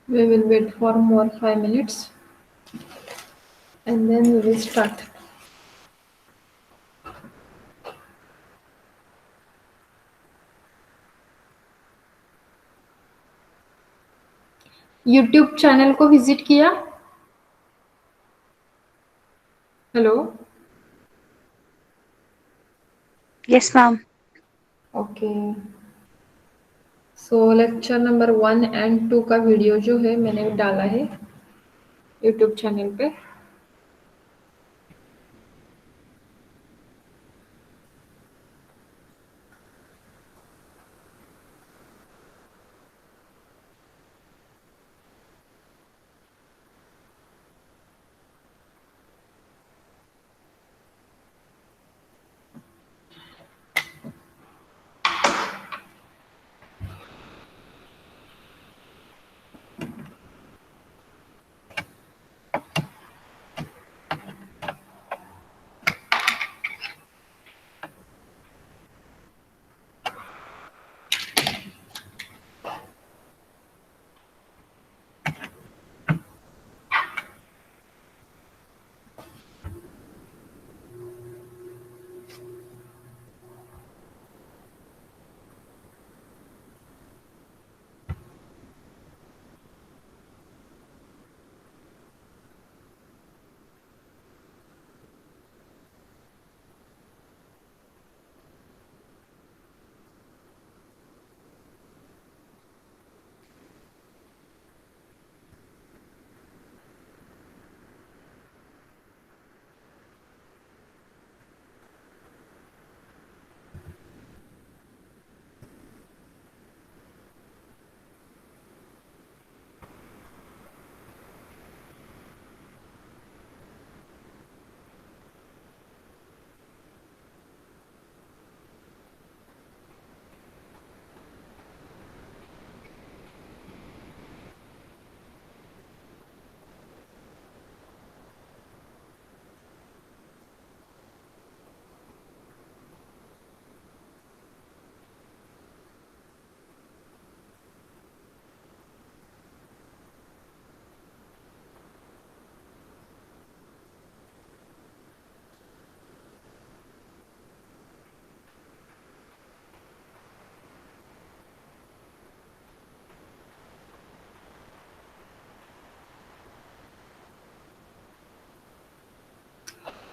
We will wait for more 5 minutes and then we will start. YouTube channel को visit किया? Hello? Yes, ma'am. Okay, so lecture number 1 and 2 का video जो है मैंने डाला है यूट्यूब चैनल पे.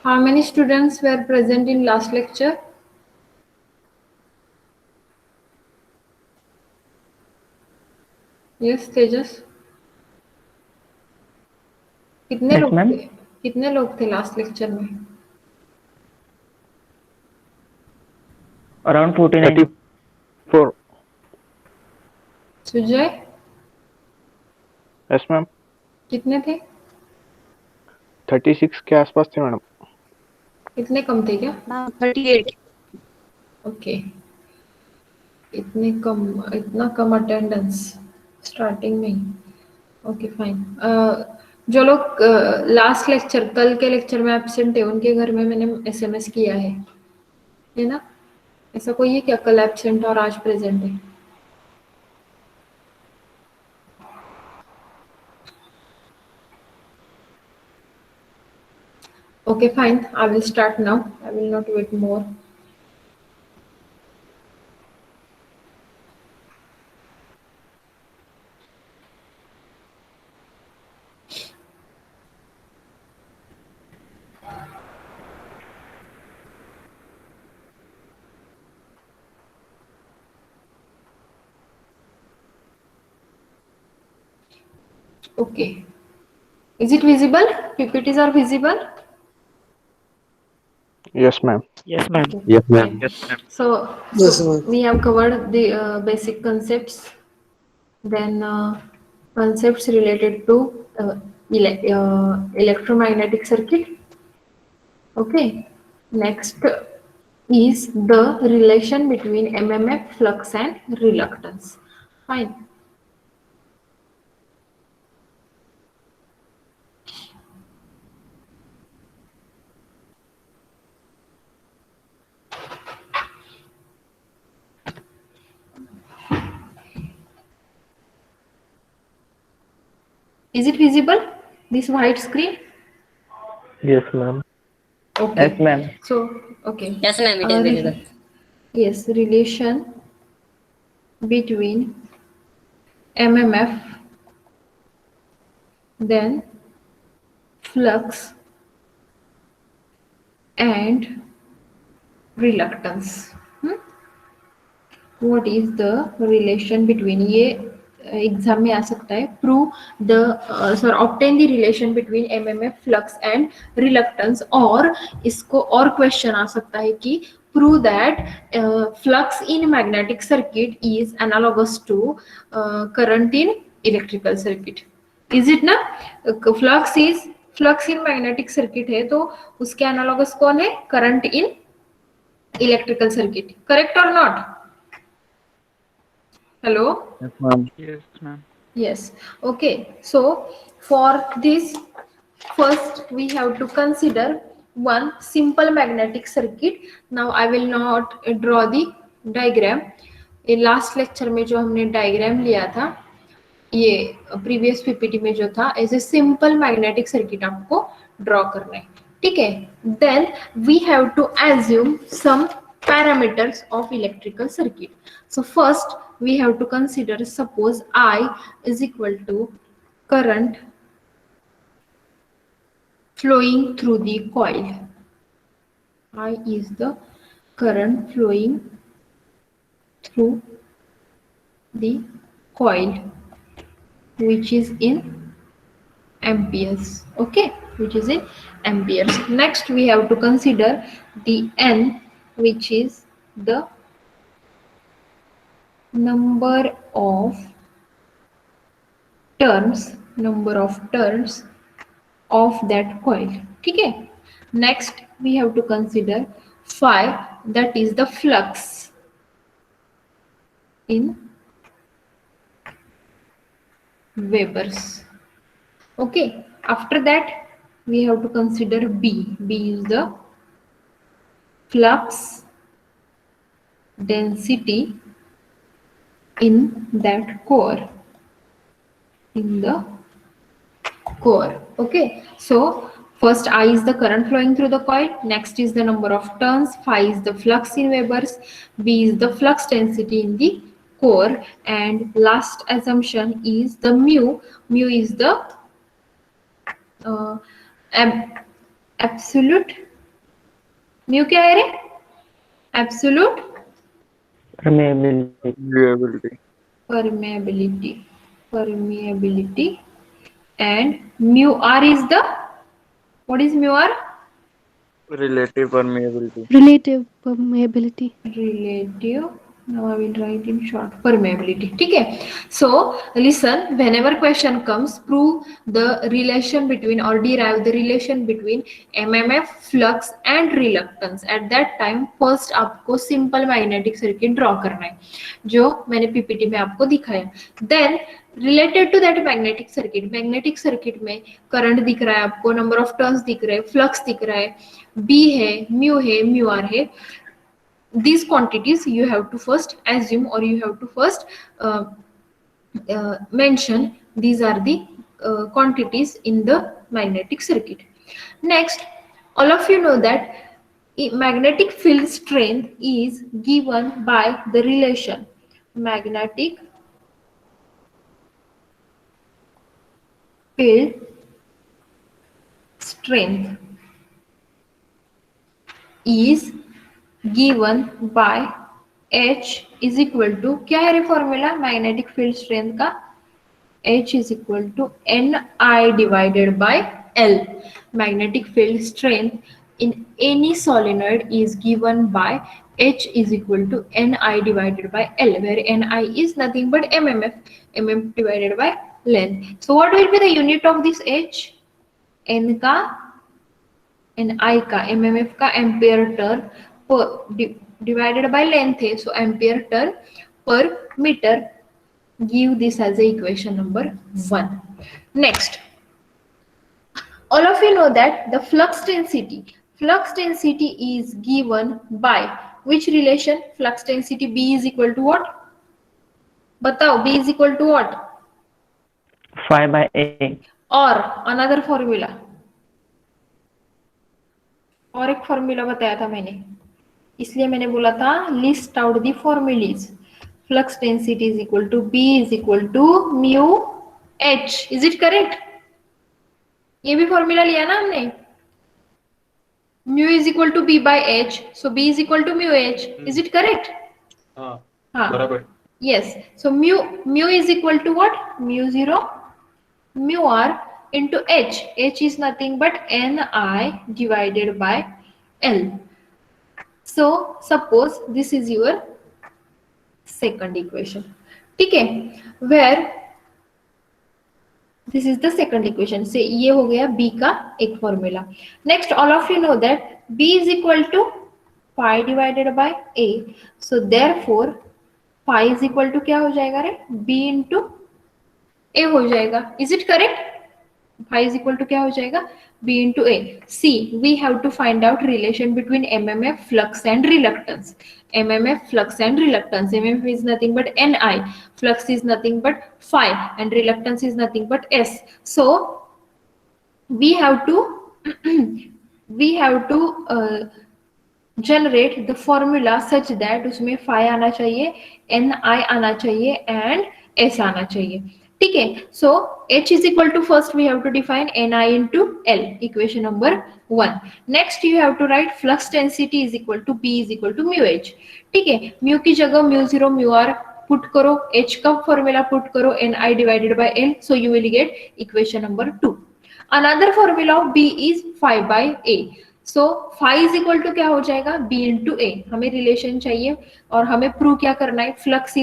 How many students were present in last lecture? Yes, Tejas. कितने Yes, लोग ma'am. थे? कितने लोग थे लास्ट लेक्चर में? Around 49. 34. Sujay yes ma'am. कितने थे? 36 के आसपास थे मैडम. इतने कम थे क्या? Ma'am, 38. ओके, इतना कम अटेंडेंस स्टार्टिंग में ही. Okay fine. जो लोग लास्ट लेक्चर कल के लेक्चर में एब्सेंट है उनके घर में मैंने एसएमएस किया है ना? ऐसा कोई है क्या कल एब्सेंट और आज प्रेजेंट है? Okay fine, I will start now. I will not wait more. Okay. Is it visible? PPTs are visible? Yes ma'am. Yes, ma'am. Okay. Yes, ma'am. Fine. So Yes, ma'am. we have covered the basic concepts, then concepts related to electromagnetic circuit. Okay. Next is the relation between MMF, flux and reluctance. Fine. Is it visible, this white screen? Yes, ma'am. Okay. Yes, ma'am. So, okay. Yes, ma'am, it is visible. Yes, relation between MMF, then flux and reluctance. What is the relation between, ये exam में आ सकता है, prove the obtain the relation between MMF flux and reluctance, और इसको और question आ सकता है कि prove that flux in magnetic circuit is analogous to current in electrical circuit. Is it ना? flux in magnetic circuit है तो उसके analogous कौन है? current in electrical circuit. Correct or not? Hello? Yes, ma'am. Yes, ma'am. Yes. Okay. So for this, first we have to consider one simple magnetic circuit. Now I will not draw the diagram. ये last lecture में जो हमने diagram लिया था, ये previous PPT में जो था, ऐसे simple magnetic circuit आपको draw करना है. ठीक है? Then we have to assume some parameters of electrical circuit. So first we have to consider, suppose I is equal to current flowing through the coil. I is the current flowing through the coil, which is in amperes. Okay, which is in amperes. Next we have to consider the N, which is the number of turns of that coil. ठीक है? Next we have to consider phi, that is the flux in Webers. Okay, after that we have to consider B. B is the flux density in that core, in the core. Okay, so first I is the current flowing through the coil, next is the number of turns, phi is the flux in Webers, B is the flux density in the core, and last assumption is the mu. Mu is the absolute, mu क्या है रे? Absolute permeability, and mu r is the, what is mu r? Relative permeability. Relative permeability. Relative, now I will write in short, permeability. ठीक है? So listen, whenever question comes, prove the relation between or derive the relation between MMF, flux and reluctance. At that time first आपको simple magnetic circuit draw करना है, जो मैंने PPT में आपको दिखाया. Then related to that magnetic circuit में current दिख रहा है आपको, number of turns दिख रहे हैं, flux दिख रहा है, B है, mu r है. These quantities you have to first assume, or you have to first mention these are the quantities in the magnetic circuit. Next, all of you know that magnetic field strength is given by the relation magnetic field strength is given by H is equal to, क्या है रे formula magnetic field strength का? H is equal to Ni divided by L. Magnetic field strength in any solenoid is given by H is equal to Ni divided by L, where Ni is nothing but mm divided by length. So what will be the unit of this H? N का, Ni का, mmf का ampere turn पर divided by length है, so ampere turn per meter. Give this as a equation number 1. Next, all of you know that the flux density is given by which relation? Flux density B is equal to what? बताओ, B is equal to what? phi by A. और another formula, और एक formula बताया था मैंने, इसलिए मैंने बोला था list out the formulae. Flux density is equal to B is equal to mu H. Is it correct? ये भी फॉर्मूला लिया ना हमने. Mu is equal to B by H, so B is equal to mu H. Is it correct? हाँ बराबर. yes. So mu is equal to what? Mu 0 mu r into h. H is nothing but Ni divided by L. So suppose this is your second equation. ठीक है, where this is the second equation. से ये हो गया B का एक formula. Next, all of you know that B is equal to phi divided by A. So therefore phi is equal to क्या हो जाएगा रे? B into A हो जाएगा. Is it correct? Phi is equal to क्या हो जाएगा? B into A. See, we have to find out relation between MMF, flux and reluctance. MMF, flux and reluctance. MMF is nothing but Ni. Flux is nothing but phi and reluctance is nothing but S. So we have to generate the formula such that उसमें phi आना चाहिए, Ni आना चाहिए and S आना चाहिए. ठीक है, so H is equal to, first we have to define Ni into L, equation number 1. Next you have to write flux density is equal to B is equal to mu H. ठीक है, mu की जगह mu 0 mu r put करो, H का formula put करो, Ni divided by L, so you will get equation number 2. Another formula of B is phi by A. So phi is equal to क्या हो जाएगा? B into A. हमें relation चाहिए और हमें प्रूव क्या करना है? Flux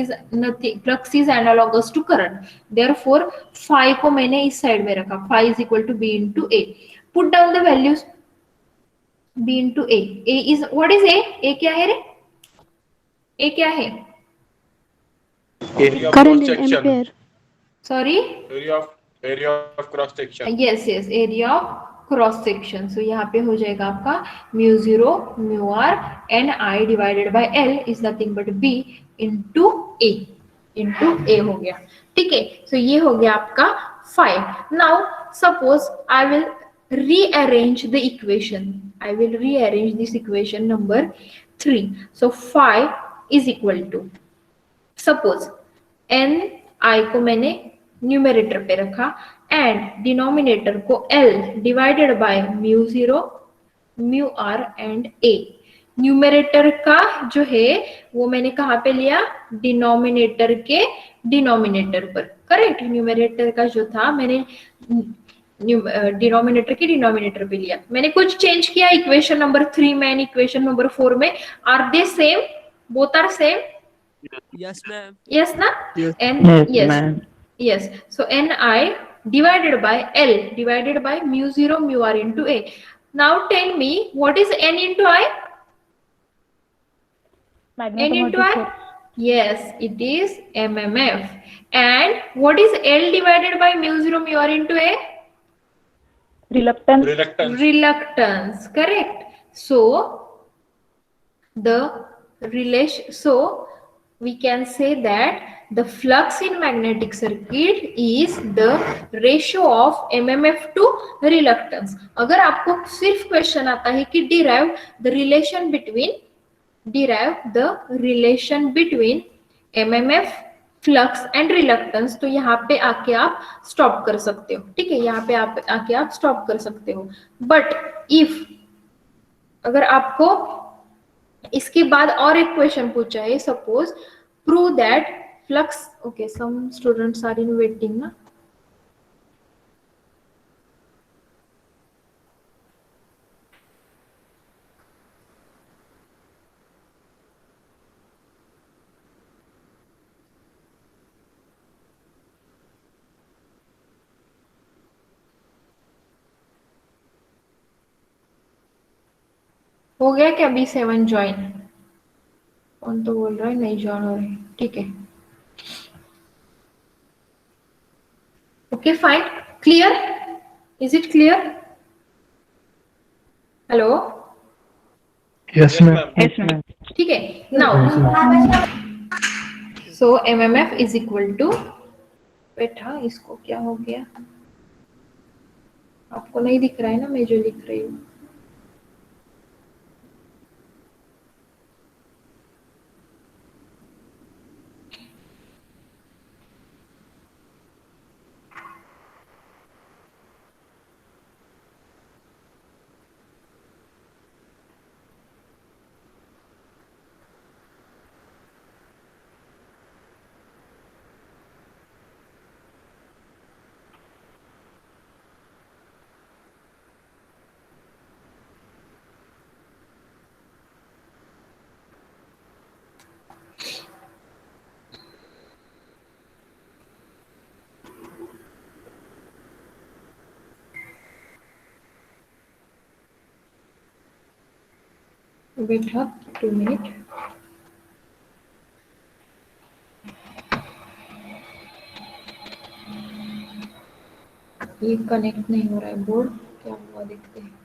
is analogous to current. Therefore phi को मैंने इस साइड में रखा. phi is equal to B into A. Put down the values. B into A. A is what is A? A क्या है रे? ए क्या है? Area of Current cross in section. ampere. Sorry, Area of cross section. Yes yes, area of cross section. So यहाँ पे हो जाएगा आपका mu 0 mu R N I divided by L is nothing but B into A हो गया. ठीक है, सो ये हो गया आपका phi. Now suppose I will rearrange the equation. I will rearrange this equation number 3. So phi is equal to, suppose n I को मैंने न्यूमेरेटर पे रखा एंड डिनोमिनेटर को L divided by mu 0 mu r and a. Numerator का जो है वो मैंने कहाँ पे लिया? डिनोमिनेटर के डिनोमिनेटर पर. करेक्ट, न्यूमेरेटर का जो था मैंने डिनोमिनेटर के डिनोमिनेटर पे लिया. मैंने कुछ चेंज किया इक्वेशन नंबर 3 में एंड इक्वेशन नंबर 4 में. Are they same? Both are same? Yes, ma'am. Yes na? Yes. And yes, ma'am. yes. So Ni divided by L divided by mu 0 mu r into A. Now tell me, what is N into I? N into I? Yes, it is MMF. And what is L divided by mu 0 mu r into A? Reluctance. Reluctance. Correct. So the relation, so we can say that the flux in magnetic circuit is the ratio of MMF to reluctance. अगर आपको सिर्फ question आता है कि derive the relation between MMF, flux and reluctance, तो यहाँ पे आके आप स्टॉप कर सकते हो. ठीक है, यहाँ पे आप आके आप स्टॉप कर सकते हो. बट इफ अगर आपको इसके बाद और एक क्वेश्चन पूछा है, suppose prove that flux, okay some students are in waiting ना. हो गया क्या B7 ज्वाइन? कौन तो बोल रहा है नहीं ज्वाइन हो रहे? ठीक है, okay fine, clear? Is it clear? Hello, Yes, ma'am. Yes, ma'am. ठीक है. Now so MMF is equal to बेटा इसको क्या हो गया? आपको नहीं दिख रहा है ना मैं जो लिख रही हूँ? बेटा 2 मिनट। ये कनेक्ट नहीं हो रहा है बोर्ड, क्या हुआ देखते हैं।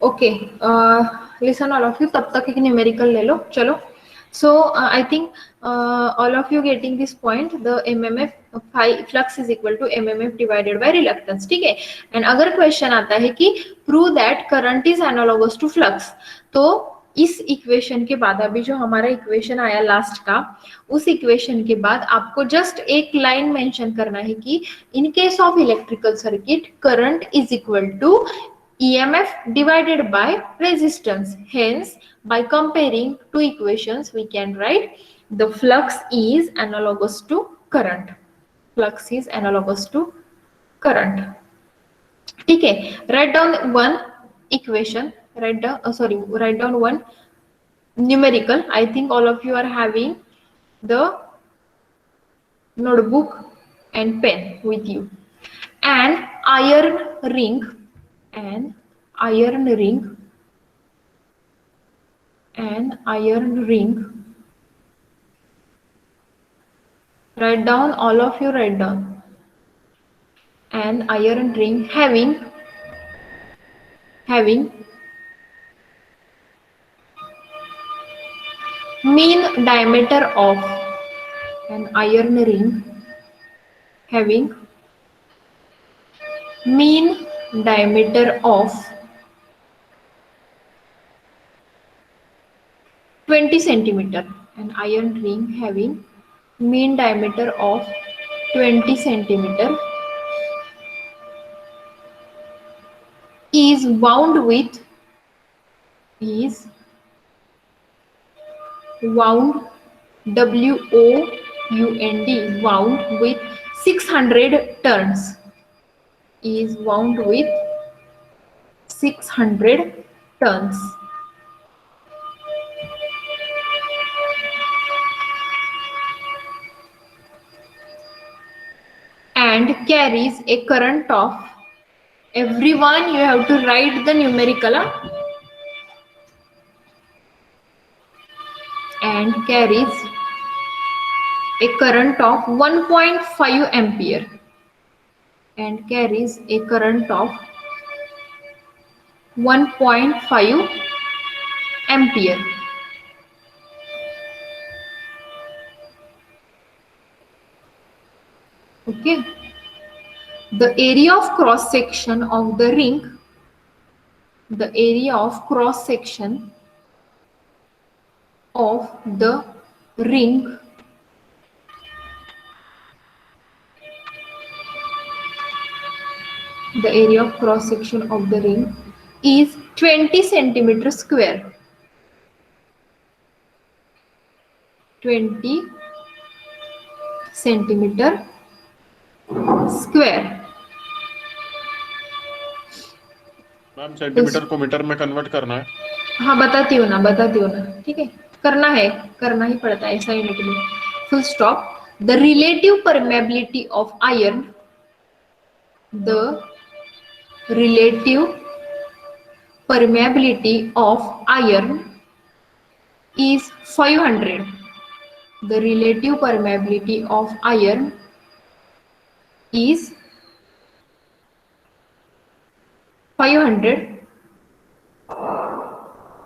Okay, listen all of you, तब तक एक न्यूमेरिकल ले लो चलो। So I think all of you getting this point, the MMF flux is equal to MMF divided by reluctance, ठीक है। एंड अगर क्वेश्चन आता है कि prove that current is analogous to flux, तो इस इक्वेशन के बाद, अभी जो हमारा इक्वेशन आया लास्ट का, उस इक्वेशन के बाद आपको जस्ट एक लाइन मेंशन करना है कि in case of electrical circuit current is equal to EMF divided by resistance. Hence, by comparing two equations, we can write the flux is analogous to current. Flux is analogous to current. ठीक है, write down one equation. Write down one numerical. I think all of you are having the notebook and pen with you. An iron ring. An iron ring. Write down, all of you write down. An iron ring having mean diameter of, an iron ring having mean diameter of 20 centimeter. An iron ring having mean diameter of 20 centimeter is wound with WOUND, wound with 600 turns. Is wound with 600 turns. And carries a current of, everyone you have to write the numerical, and carries a current of 1.5 ampere, and carries a current of 1.5 ampere. Okay, the area of cross section of the ring, the area of cross section of the ring cross section of the ring is 20 centimeter square. 20 centimeter square. Ma'am centimetre को metre में convert करना है. हाँ बताती हूँ ना, ठीक है, करना ही पड़ता है ऐसा यूनिट में. Full stop. The relative permeability of iron, the relative permeability of iron is 500. The relative permeability of iron is 500.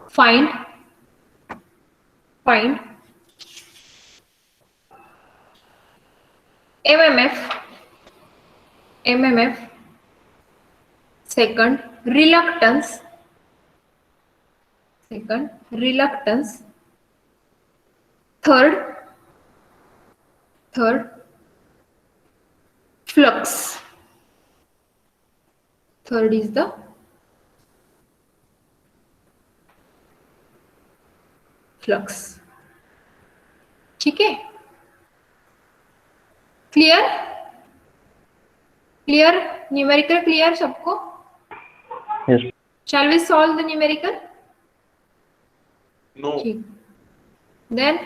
Find mmf. Second, reluctance. Third, flux. Third is the flux. ठीक है, क्लियर न्यूमेरिकल क्लियर सबको? Yes. Shall we solve the numerical? No. ठीक. Then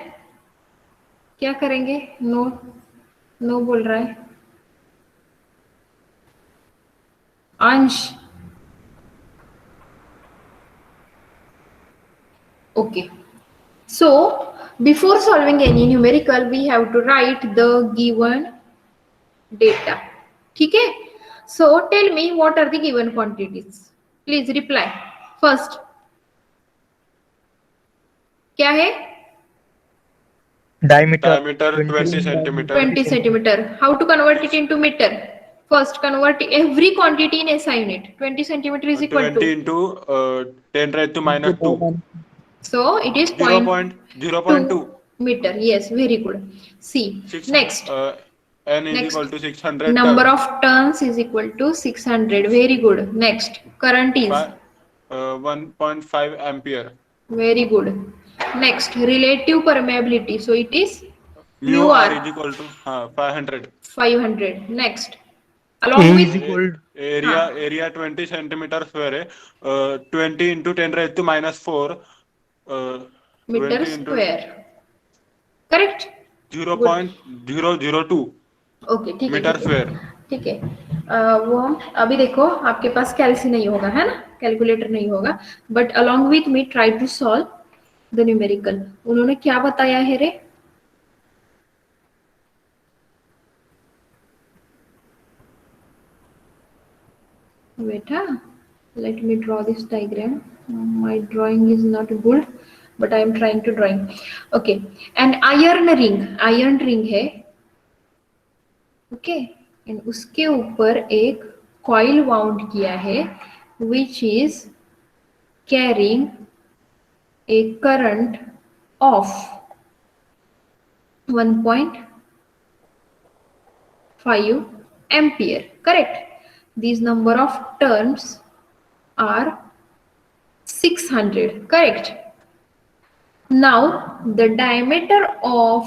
क्या करेंगे? No बोल रहा है अंश. Okay. So before solving any numerical, we have to write the given data. ठीक है? So tell me what are the given quantities? Please reply. First, क्या है? Diameter Diameter 20 centimeter. 20 centimeter. How to convert it into meter? First, convert every quantity in SI unit. 20 centimeter is equal 20 to. into 10 raised to minus 2. So it is 0.2 meter. Yes, very good. See, next. N is Next. equal to 600. Number of turns is equal to 600. Very good. Next, current is 1.5 ampere. very good. Next, relative permeability. So it is Mu R is equal to 500. 500. Next, along with area 20 centimeter square है. 20 into 10 raised to minus 4 meter 20 into square. Correct? 0.002 okay ठीक है, metre square. ठीक है. वो हम अभी देखो, आपके पास कैलसी नहीं होगा, है ना, कैलकुलेटर नहीं होगा, but along with me try to solve the numerical. उन्होंने क्या बताया है रे? बेटा, let me draw this diagram. My drawing is not good, but I am trying to drawing. Okay, an iron ring है. ओके, एंड उसके ऊपर एक कॉइल वाउंड किया है which is carrying a current of 1.5 ampere. Correct. This number of turns are 600. Correct. Now the diameter of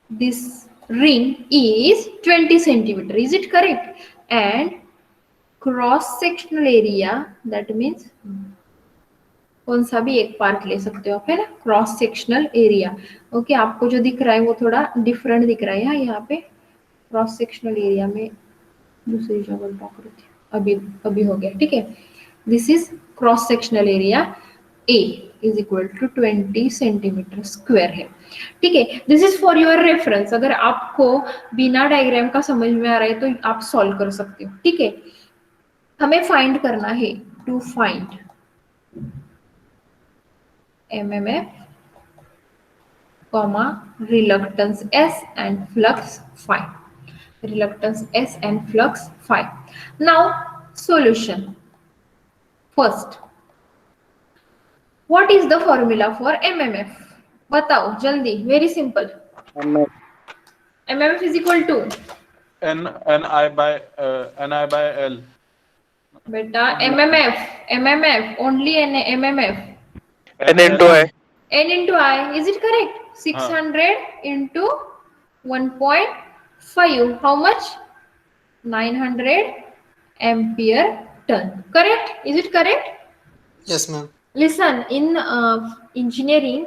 this ring is 20 centimeter. Is it correct? And cross sectional area, that means कौन सा भी एक part ले सकते हो आप, है ना, क्रॉस सेक्शनल एरिया. ओके, आपको जो दिख रहा है वो थोड़ा डिफरेंट दिख रहा है. यहाँ पे क्रॉस सेक्शनल एरिया में दूसरी जगह ड्रॉ करी थी, अभी हो गया. ठीक है, this is cross sectional area. A is equal to 20 centimetre square है. ठीक है, this is for your reference. अगर आपको बिना डायग्राम का समझ में आ रहा है तो आप सॉल्व कर सकते हो. ठीक है, हमें फाइंड करना है, to find MMF, reluctance S and flux phi. Reluctance S and flux phi. Now solution. First, what is the formula for MMF? बताओ जल्दी, very simple. MMF is equal to Ni by L. बेटा MMF only MMF N into I. n into I. Is it correct? 600 into 1.5. How much? 900 ampere ton. Correct? Is it correct? Yes, ma'am. Listen, in engineering,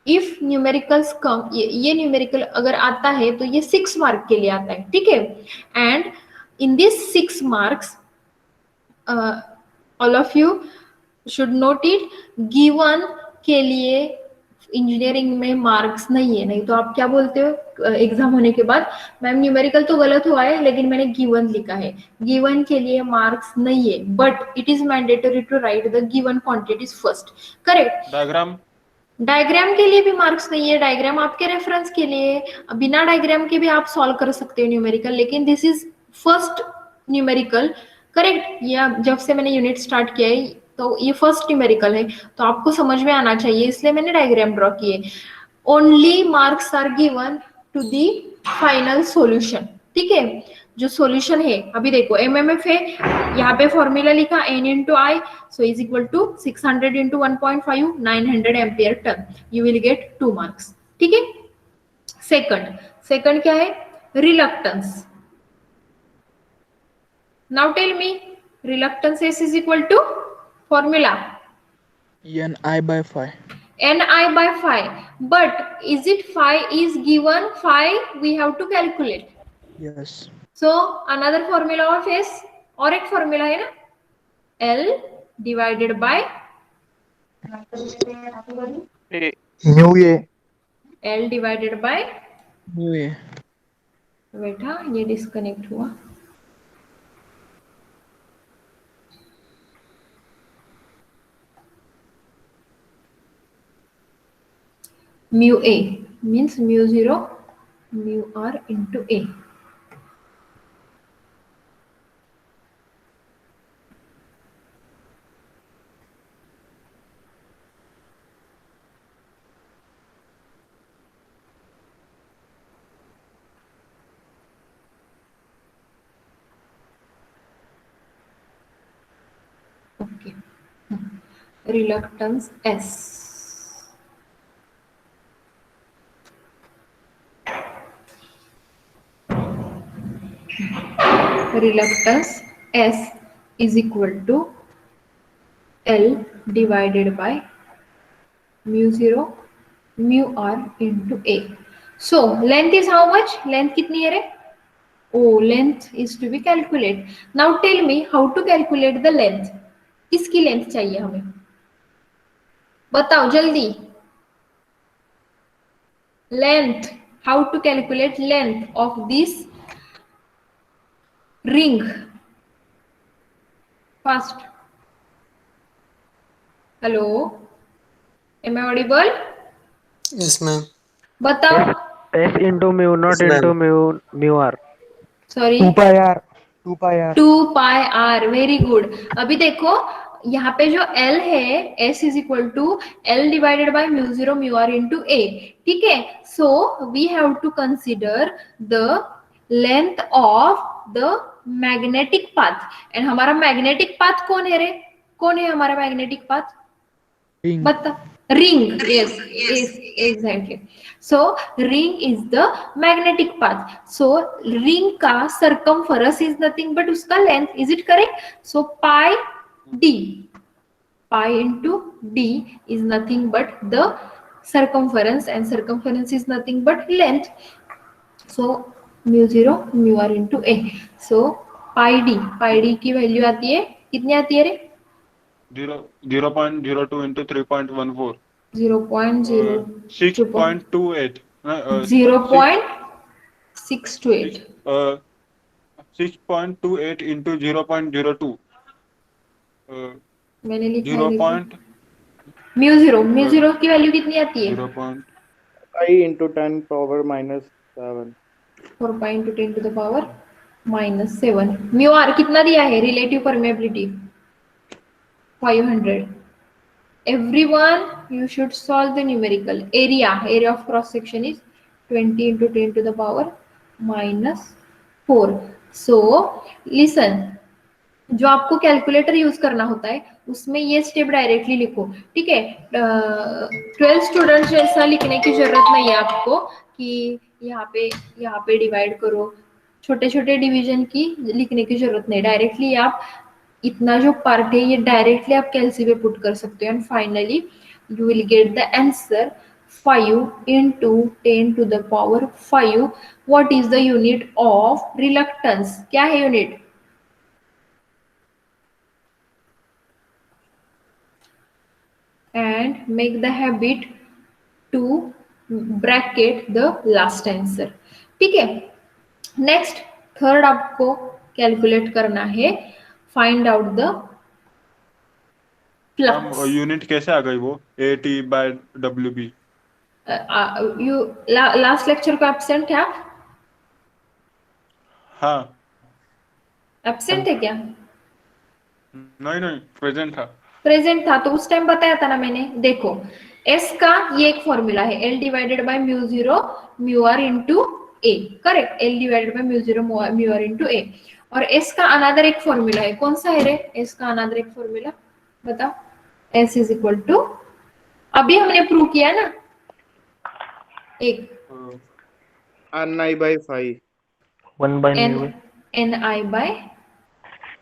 if numericals come, ये numerical अगर आता है तो ये 6 mark के लिए आता है, ठीक है? And in this 6 marks all of you should note it, given के लिए इंजीनियरिंग में मार्क्स नहीं है. नहीं तो आप क्या बोलते हो एग्जाम होने के बाद, मैम न्यूमेरिकल तो गलत हुआ है लेकिन मैंने गिवन लिखा है. गिवन के लिए मार्क्स नहीं है, but it is mandatory to write the given quantities first. Correct? Diagram के लिए भी मार्क्स नहीं है. डायग्राम आपके रेफरेंस के लिए, बिना डायग्राम के भी आप सॉल्व कर सकते हो न्यूमेरिकल, लेकिन this is first numerical. Correct? या जब से मैंने यूनिट स्टार्ट किया है तो ये फर्स्ट न्यूमेरिकल है, तो आपको समझ में आना चाहिए, इसलिए मैंने डायग्राम ड्रॉ किए. Only marks are given to the final solution. ठीक है? जो सॉल्यूशन है, अभी देखो एमएमएफ है, यहाँ पे फॉर्मूला लिखा n into I, so is equal to 600 into 1.5, 900 ampere turn. You will get 2 marks. ठीक है? सेकंड क्या है? Reluctance. Now tell me, reluctance S is equal to formula Ni by phi. Ni by phi. But is it phi is given? Phi we have to calculate. Yes. So another formula of S, और एक formula है ना, L divided by Mu A. L divided by, Mu A. बेटा ये disconnect हुआ. Mu A means mu 0 mu R into A. Okay. Reluctance S. Reluctance S is equal to L divided by mu 0 mu R into A. So length is how much? Length कितनी है रे? Oh, length is to be calculated. Now tell me how to calculate the length. किसकी length चाहिए हमें? बताओ जल्दी. Length. How to calculate length of this ring? First. Hello. Am I audible? Yes, ma'am. बताओ. S into mu not Yes, into mu R. Sorry. 2 pi R. 2 pi R. 2 pi R. Very good. अभी देखो यहाँ पे जो L है, S is equal to L divided by mu 0 mu R into A. ठीक है? So we have to consider the length of the magnetic path. And हमारा magnetic path कौन है रे? कौन है हमारा magnetic path? Ring. बता. Ring. Yes, exactly. So ring is the magnetic path. So ring का circumference is nothing but उसका length. Is it correct? So pi d. Pi into d is nothing but the circumference, and circumference is nothing but length. So mu 0 mu R into A. So pi d की value आती है, कितनी आती है रे? 0.02 into 3.14. 0.0 6.28. 0.628. 6.28 into 0.02. मैंने लिखा 0. है म्यू जीरो की वैल्यू कितनी आती है? 5 into 10 power minus 7. 4 pi into 10 to the power minus 7. Mu R कितना दिया है? Relative permeability 500. everyone, you should solve the numerical. Area of cross section is 20 into 10 to the power minus 4. So listen, जो आपको calculator use करना होता है उसमें ये स्टेप डायरेक्टली लिखो, ठीक है। 12 स्टूडेंट्स जैसा लिखने की जरूरत नहीं है आपको कि यहाँ पे डिवाइड करो, छोटे छोटे डिवीजन की लिखने की जरूरत नहीं, डायरेक्टली आप इतना जो पार्ट है ये डायरेक्टली आप कैलसी पे पुट कर सकते हो and finally you will get the answer 5 into 10 to the power 5. What is the unit of reluctance? क्या है unit? And make the habit to bracket the last answer. ठीक है। नेक्स्ट थर्ड आपको कैलकुलेट करना है, find out the flux. Unit कैसे आ गई वो AT/WB? यू लास्ट लेक्चर को एब्सेंट है आप? हाँ। एब्सेंट है क्या? नहीं प्रेजेंट था। प्रेजेंट था तो उस टाइम बताया था ना मैंने। देखो एस का ये एक फॉर्मूला है, L divided by mu zero mu R into A, correct. L divided by mu zero mu R into A. और एस का अनदर एक फॉर्मूला है, कौन सा है रे एस का अनदर एक फॉर्मूला? बताओ। एस इज इक्वल टू, अभी हमने प्रूव किया ना एक, Ni by 5. 1 by N mu. N I by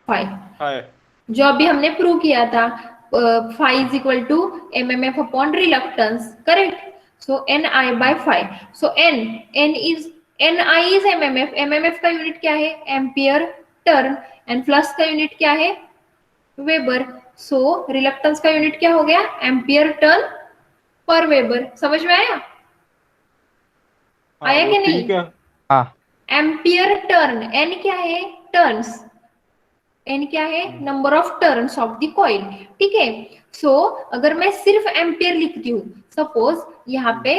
5 हाय। जो अभी हमने प्रूव किया था। Five is equal to MMF upon reluctance, correct. So N I by 5। So N is MMF का यूनिट क्या है? Ampere turn. एंड फ्लक्स का यूनिट क्या है? वेबर। सो रिलक्टेंस का यूनिट क्या हो गया? एम्पियर टर्न पर वेबर। समझ में आया? आया कि नहीं? हाँ। एम्पियर टर्न, एन क्या है? टर्न्स। एन क्या है? Number of turns of the coil, ठीक है। सो अगर मैं सिर्फ एम्पियर लिखती हूँ, सपोज यहाँ पे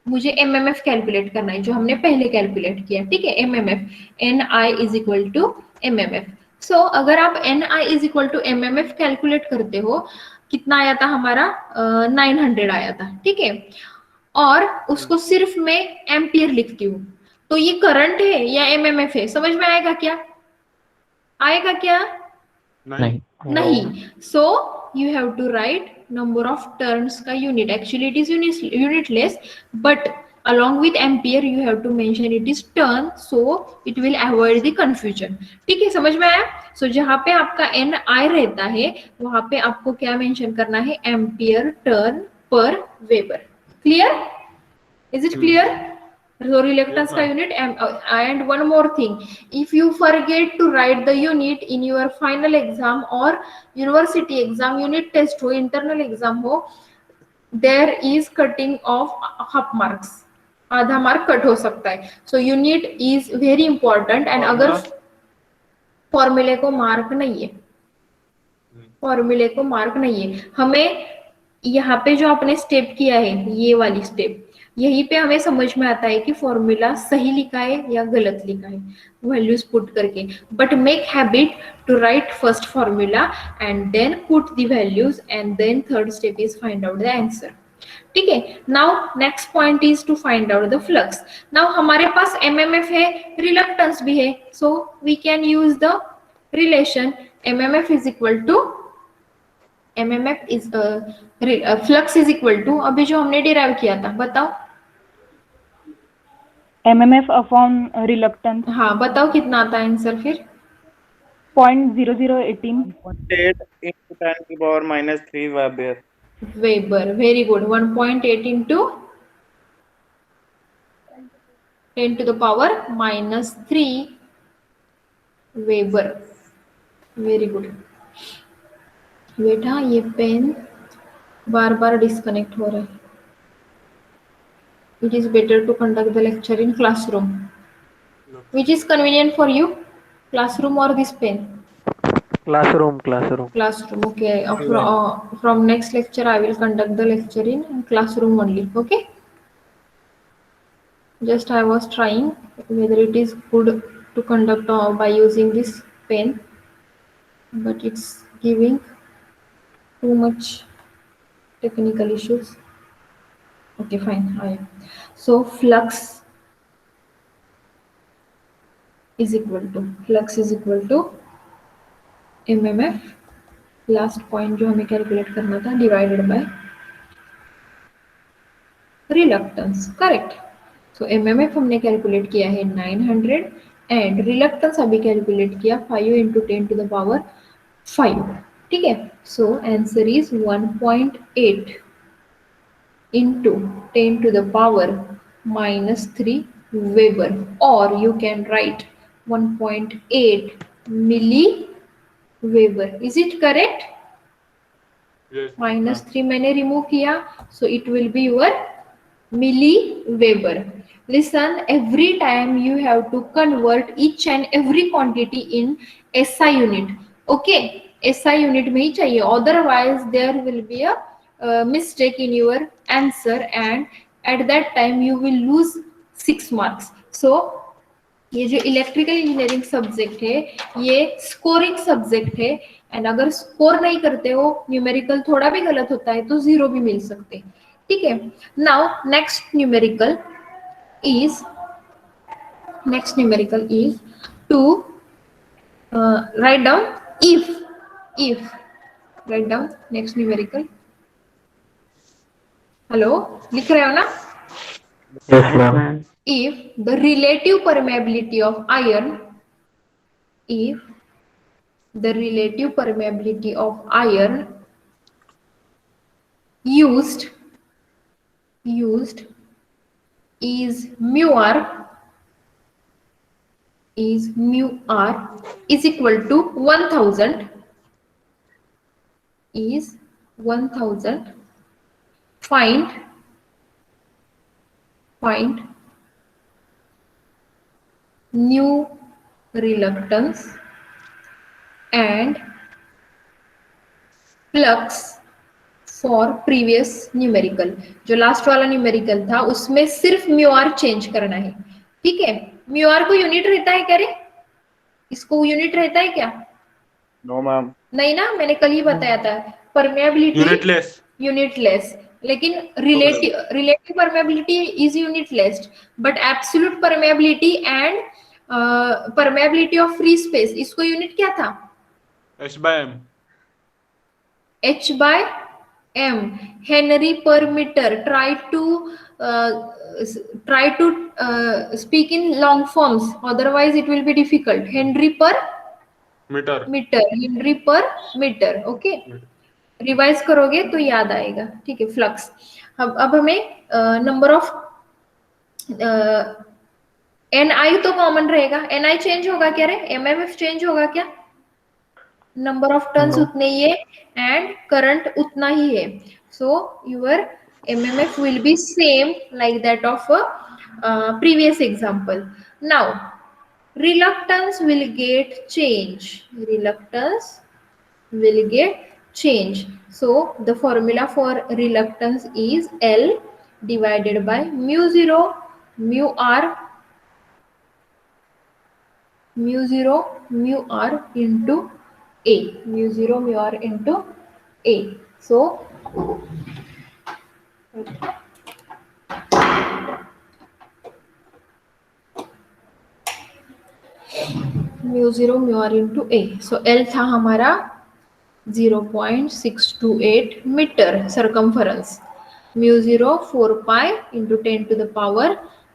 मुझे MMF कैलकुलेट करना है जो हमने पहले कैलकुलेट किया, ठीक है। MMF NI is equal to MMF। So अगर आप NI is equal to MMF calculate करते हो, कितना आया था हमारा? 900 आया था, ठीक है। और उसको सिर्फ मैं एम्पियर लिखती हूँ, तो ये करंट है या MMF है? समझ में आएगा क्या? आएगा क्या? नहीं। So you have to write number of turns का unit. Actually it is unitless, but along with ampere you have to mention it is turn, so it will avoid the confusion, ठीक है। समझ में आया? सो जहां पे आपका NI रहता है वहां पे आपको क्या मेंशन करना है? एम्पियर टर्न पर weber. Clear? Is it clear? So reluctance का unit and one more thing, if you forget to write the unit in your final exam or university exam, unit test हो, internal exam हो, there is cutting of half marks, आधा mark cut हो सकता है। So unit is very important and अगर फॉर्मूले को mark नहीं है, फॉर्मूले को मार्क नहीं है, हमें यहाँ पे जो आपने स्टेप किया है ये वाली स्टेप, यहीं पे हमें समझ में आता है कि फॉर्मूला सही लिखा है या गलत लिखा है वैल्यूज पुट करके। But make habit to write first formula and then put the values and then third step is find out the answer, ठीक है। Now next point is to find out the flux. नाउ हमारे पास MMF है, reluctance भी है, so we can use the relation MMF is equal to MMF is flux is equal to, अभी जो हमने डिराइव किया था, बताओ। MMF upon reluctance. हाँ बताओ कितना आता है आंसर फिर? 0.0018 8 into 10 to the power minus 3 Weber. Weber, very good. 1.8 into 10 to the power minus 3 weber, very good. बेटा ये पेन बार बार डिस्कनेक्ट हो रहा है। It is better to conduct the lecture in classroom. Which is convenient for you, classroom or this pen? Classroom. Classroom, okay. From next lecture I will conduct the lecture in classroom only, okay. Just I was trying whether it is good to conduct by using this pen, but it's giving too much technical issues. Okay, fine. So flux is equal to mmf, last point जो हमें calculate करना था, divided by reluctance. Correct. So mmf हमने calculate किया है 900 and reluctance अभी calculate किया 5 into 10 to the power 5. ठीक है. So answer is 1.8 into 10 to the power -3 Weber, or you can write 1.8 milliweber. Is it correct? Yes. -3 मैंने remove किया, so it will be your milliweber. Listen, every time you have to convert each and every quantity in SI unit. Okay, SI unit में ही चाहिए, otherwise there will be a mistake in your answer and at that time you will lose 6 marks. So ये जो electrical engineering subject है ये scoring subject है and अगर score नहीं करते हो, न्यूमेरिकल थोड़ा भी गलत होता है तो 0 भी मिल सकते हैं. ठीक है. Now next numerical is to write down if write down next numerical. Hello, लिख रहे हो ना? Yes, ma'am. If the relative permeability of iron used is mu r is equal to 1000 find new reluctance and flux for previous numerical. जो last वाला numerical था उसमें सिर्फ mu R change करना है. ठीक है. म्यू आर को यूनिट रहता है क्या रे? इसको यूनिट रहता है क्या? No, ma'am. नहीं ना, मैंने कल ही बताया था. परमेबिलिटी यूनिटलेस, लेकिन relative permeability is unitless, but absolute permeability and permeability of free space, इसको यूनिट क्या था? H/m. Henry per meter. Try to speak in long forms, otherwise it will be difficult. Henry per meter. Okay. Revise करोगे तो याद आएगा. ठीक है. Flux. अब हमें नंबर ऑफ NI तो कॉमन रहेगा. NI चेंज होगा क्या रे? MMF चेंज होगा क्या? नंबर ऑफ टर्न्स उतने ही है एंड करंट उतना ही है. So your MMF will be same like that of previous example. Now reluctance will get change. So the formula for reluctance is L divided by mu 0 mu r into A. Mu 0 mu r into A. So mu 0 mu r into A. So L था हमारा 0.628 metre circumference. Mu 0 4 pi into 10 to the power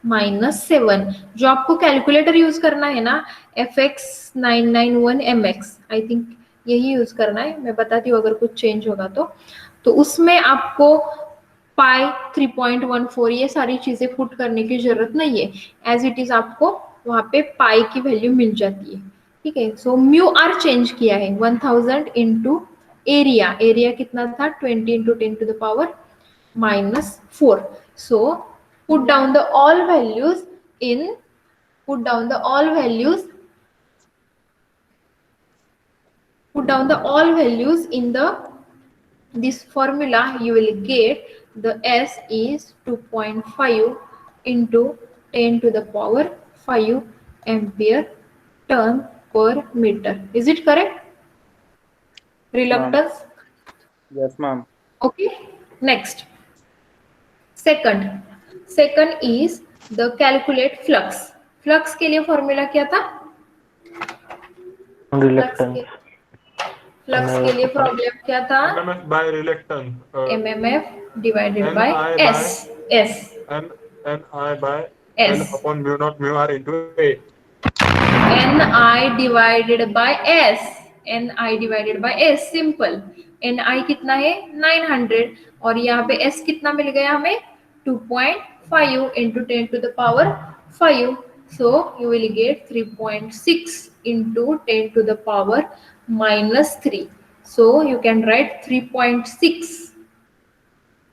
-7. जो आपको calculator use करना है ना, FX991 MX, I think यही use करना है. मैं बताती हूँ अगर कुछ चेंज होगा तो उसमें आपको पाई 3.14 ये सारी चीजें पुट करने की जरूरत नहीं है. एज इट इज आपको वहां पे पाई की वैल्यू मिल जाती है. ठीक है. सो म्यू आर चेंज किया है 1000 इंटू एरिया कितना था 20 into 10 to the power -4. So put down the all values in this formula. You will get the S is 2.5 into 10 to the power 5 ampere turn per meter. Is it correct? Reluctance? Yes, ma'am. Okay. Next second is the calculate flux. Flux के लिए formula क्या था? Reluctance. Flux के लिए problem क्या था? MMF by reluctance. MMF divided by NI by S. NI by S. L upon mu naught mu r into A. NI divided by S. NI divided by S. Simple. NI कितना है? 900 और यहाँ पे S कितना मिल गया हमें? 2.5 into 10 to the power 5. So you will get 3.6 into 10 to the power minus 3. So you can write 3.6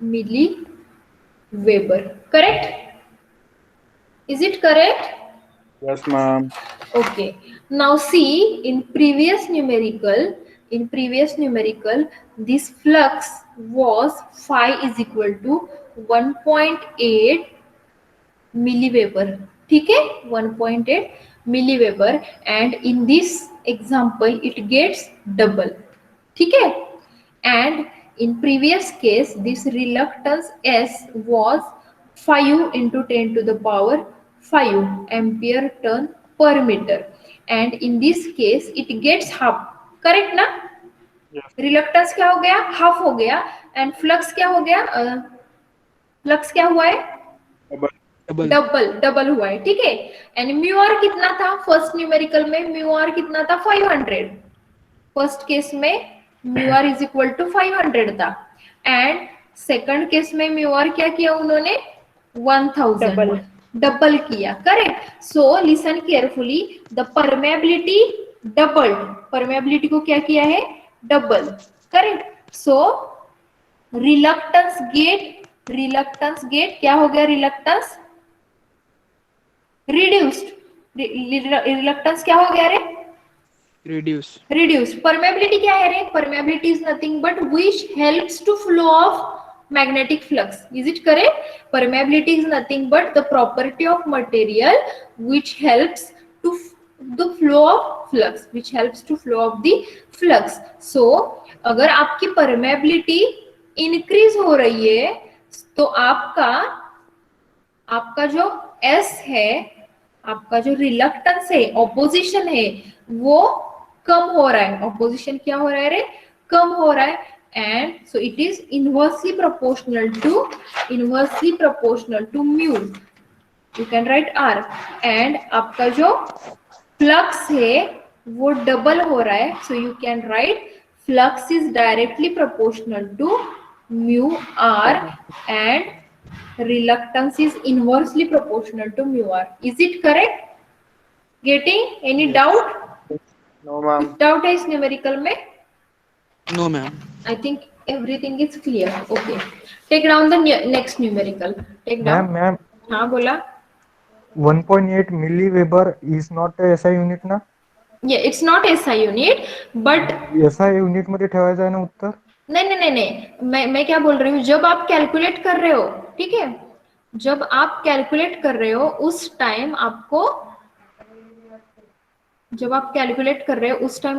milliweber. Correct? Is it correct? Yes, ma'am. Okay. Now see in previous numerical, this flux was phi is equal to 1.8 milliweber. ठीक है? 1.8 milliweber, and in this example it gets double. ठीक है? And in previous case this reluctance S was 5 into 10 to the power 5 ampere turn per meter, and in this case it gets half. Correct ना? Reluctance क्या हो गया? Half हो गया. And flux क्या हो गया? फ्लक्स क्या हुआ है? डबल हुआ है. ठीक है. एंड म्यू आर कितना था? फर्स्ट न्यूमेरिकल में म्यू आर कितना था? 500. फर्स्ट केस में mu R is equal to 500 था, एंड सेकंड केस में म्यू आर क्या किया उन्होंने? 1000 डबल किया. Correct. So listen carefully. The permeability doubled. Permeability को क्या किया है? Double. Correct. So reluctance get क्या हो गया? Reluctance reduced. रिलक्टेंस क्या हो गया रे? रिड्यूस. परमेबिलिटी क्या है रे? Permeability is nothing but which helps to flow of magnetic flux. Is it correct? Permeability is nothing but the property of material which helps to the flow of flux, which helps to flow of the flux. So अगर आपकी permeability increase हो रही है तो आपका जो S है, आपका जो reluctance है, opposition है, वो कम हो रहा है. opposition क्या हो रहा है रे? कम हो रहा है. And so it is inversely proportional to mu. You can write R. And आपका जो flux है वो डबल हो रहा है. So you can write flux is directly proportional to mu R and reluctance is inversely proportional to mu R. Is it correct? Getting any doubt? No, ma'am. Doubt है इस numerical में? No, ma'am. I think everything is clear. Okay. Take down the next numerical. Take down. Ma'am. हाँ बोला. 1.8 milliweber is not a SI unit ना? Yeah, it's not SI unit, but SI unit मध्ये ठेवायचं आहे ना उत्तर? नहीं. मैं क्या बोल रही हूँ, जब आप कैलकुलेट कर रहे हो, ठीक है, जब आप कैलकुलेट कर रहे हो उस टाइम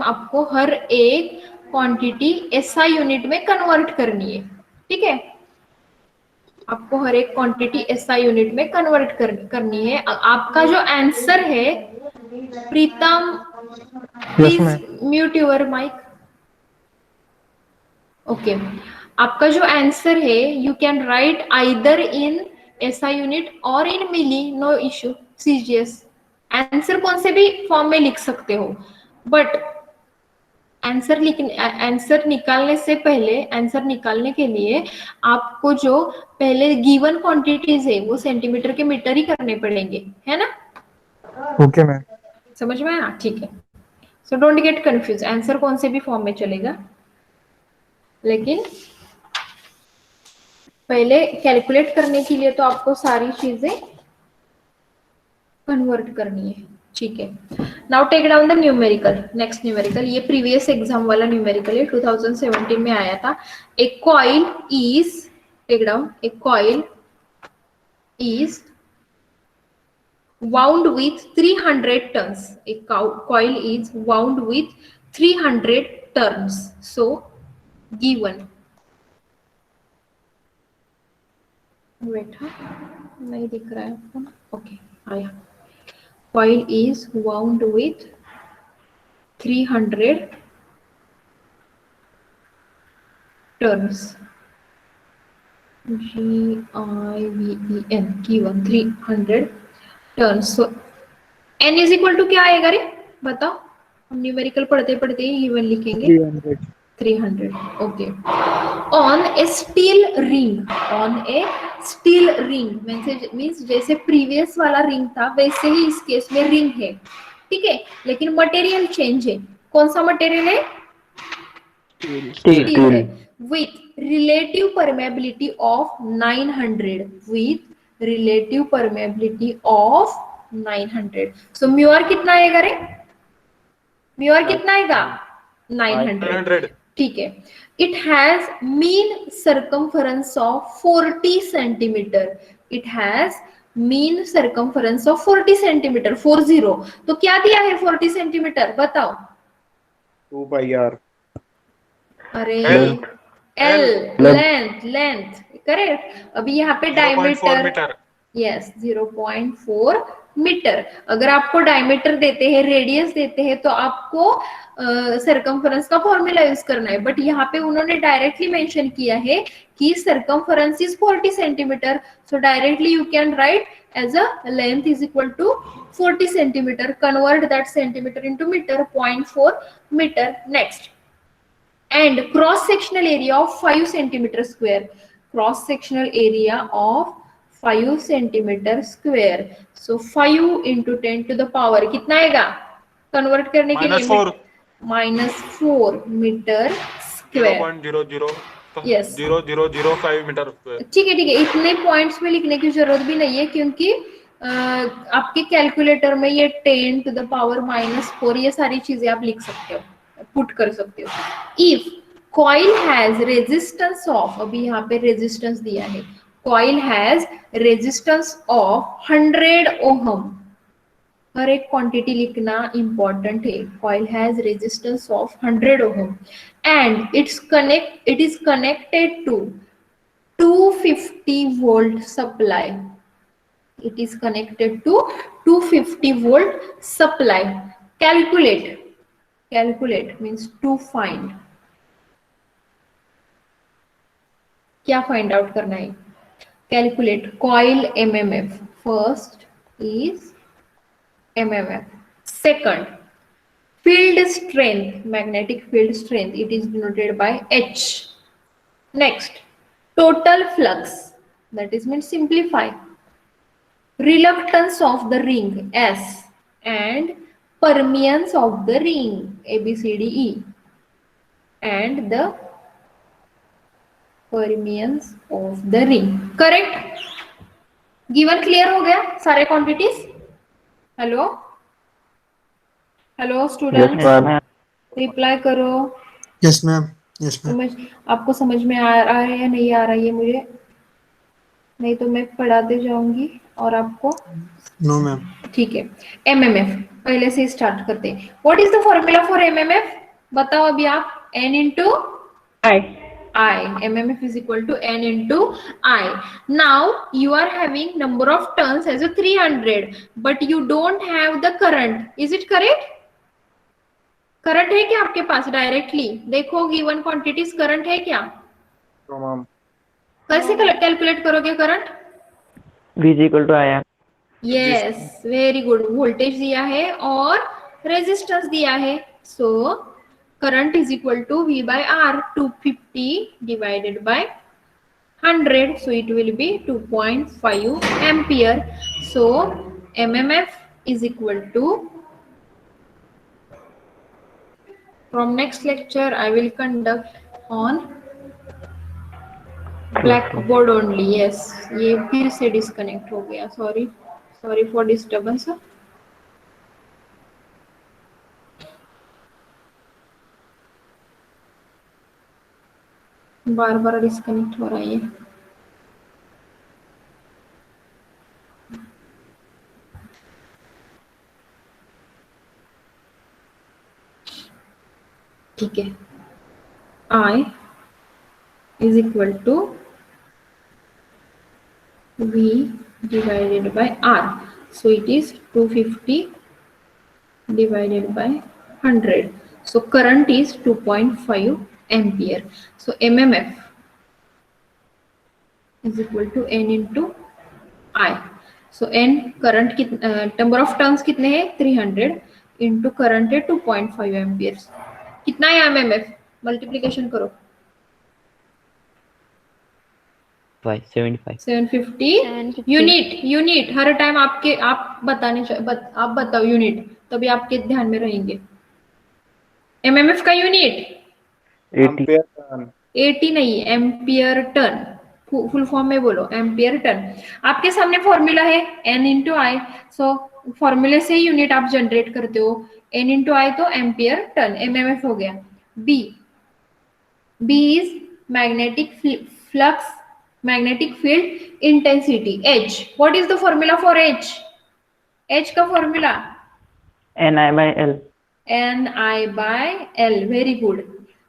आपको हर एक क्वांटिटी SI यूनिट में कन्वर्ट करनी है. ठीक है. आपको हर एक क्वांटिटी SI यूनिट में कन्वर्ट करनी है. आपका जो आंसर है, Pritam please mute your mic. Okay. आपका जो आंसर है you can write either in SI unit or in milli. No issue. CGS answer कौन से भी फॉर्म में लिख सकते हो, बट आंसर निकालने से पहले, आंसर निकालने के लिए आपको जो पहले गिवन क्वांटिटीज है वो सेंटीमीटर के मीटर ही करने पड़ेंगे, है ना? Okay ma'am. समझ में आया? ठीक है. So don't get confuse. Answer कौन से भी फॉर्म में चलेगा, लेकिन पहले कैलकुलेट करने के लिए तो आपको सारी चीजें कन्वर्ट करनी है. ठीक है. Now take down the numerical. Next numerical, ये प्रीवियस एग्जाम वाला न्यूमेरिकल है, 2017 में आया था. A coil is, take down, a coil is wound with 300 turns. A coil is wound with 300 turns. So given wait, हाँ नहीं दिख रहा है आपको, ओके आया। Coil is wound with 300 turns. GIVEN given 300 turns. So n is equal to क्या आएगा रे, बताओ, हम न्यूमेरिकल पढ़ते पढ़ते ही गिवन लिखेंगे। 300. 300, okay. On a steel ring, on a steel ring means जैसे प्रीवियस वाला रिंग था वैसे ही इस केस में रिंग है, ठीक है, लेकिन मटेरियल चेंज है। कौन सा मटेरियल है? स्टील है। With relative permeability of 900, with relative permeability of 900। So mu r कितना आएगा रे? म्यूर कितना आएगा? 900, ठीक है। It has mean circumference of 40 centimetre. It has mean circumference of 40 centimetre, 40। तो क्या दिया है 40 सेंटीमीटर, बताओ। 2 pi r. अरे L. L, L. Length correct. अभी यहाँ पे 0.4 डायमीटर, मीटर। Yes 0.4 metre. अगर आपको डायमीटर देते हैं, रेडियस देते हैं, तो आपको सरकमफरेंस का फॉर्मूला यूज करना है। बट यहाँ पे उन्होंने डायरेक्टली मेंशन किया है कि circumference is 40 centimetre, so directly you can write as a length is equal to 40 centimetre, convert that centimetre into metre, 0.4 metre. Next, and cross sectional area of 5 centimeter square, cross sectional area of 5 centimeter square। so 5 into 10 to the power कितना आएगा convert करने के लिए? -4 -4 metre square, 0.00 0005 metre square. ठीक है, ठीक है। इतने पॉइंट्स में लिखने की जरूरत भी नहीं है, क्योंकि आपके कैलकुलेटर में ये 10 to the power -4 ये सारी चीजें आप लिख सकते हो, पुट कर सकते हो। If coil has resistance of, अभी यहाँ पे रेजिस्टेंस दिया है, coil has resistance of 100 ohm, हर एक क्वांटिटी लिखना इंपॉर्टेंट है। Coil has resistance of 100 ohm and it is connected to 250 volt supply. It is connected to 250 volt supply. Calculate means to find. क्या फाइंड आउट करना है? Calculate coil MMF. First is MMF. Second, field strength, magnetic field strength, it is denoted by H. Next, total flux, that is means simplify. Reluctance of the ring S and permeance of the ring ABCDE and the permeance of the ring. Correct? Given clear हो गया सारे quantities? Hello hello students, reply करो। Yes, ma'am. Yes, ma'am. समझ, आपको समझ में आ रहा है या नहीं आ रहा है मुझे? नहीं तो मैं पढ़ाते जाऊंगी और आपको। No, ma'am. ठीक है। MMF पहले से स्टार्ट करते हैं। What is the formula for MMF? बताओ अभी आप। N into I. I. MMF is equal to N into I. Now you are having number of turns as a 300, but you don't have the current. Is it correct? Current है क्या आपके पास? Directly देखो given quantities current है क्या? So ma'am. कैसे calculate करोगे current? V is equal to I. Yes, very good. Voltage दिया है और रेजिस्टेंस दिया है, so current is equal to V by R, 250 divided by 100, so it will be 2.5 ampere. So MMF is equal to, from next lecture I will conduct on blackboard only. Yes, ये फिर से disconnect हो गया, sorry for disturbance. Bar bar disconnect हो रहा है ये। ठीक है, I is equal to V divided by R. So it is 250 divided by 100. So current is 2.5 ampere. So mmf is equal to n into I. So n current number of turns कितने हैं 300 into current है 2.5 amperes. कितना है mmf? Multiplication करो. 75. 750 unit हर time आपके आप आप बताओ यूनिट, तभी आपके ध्यान में रहेंगे. एमएमएफ का यूनिट 80. Ampere turn. 80 नहीं, एम्पियर टर्न. फुल फॉर्म में बोलो, एम्पियर टर्न. आपके सामने फॉर्मूला है एन इंटू आई. सो फॉर्मूले से ही यूनिट आप जनरेट करते हो. एन इंटू आई तो एम्पियर टर्न. एमएमएफ हो गया. B is magnetic flux, magnetic field intensity. H, what is the formula for H? H का formula Ni by L. Ni by L. Very good.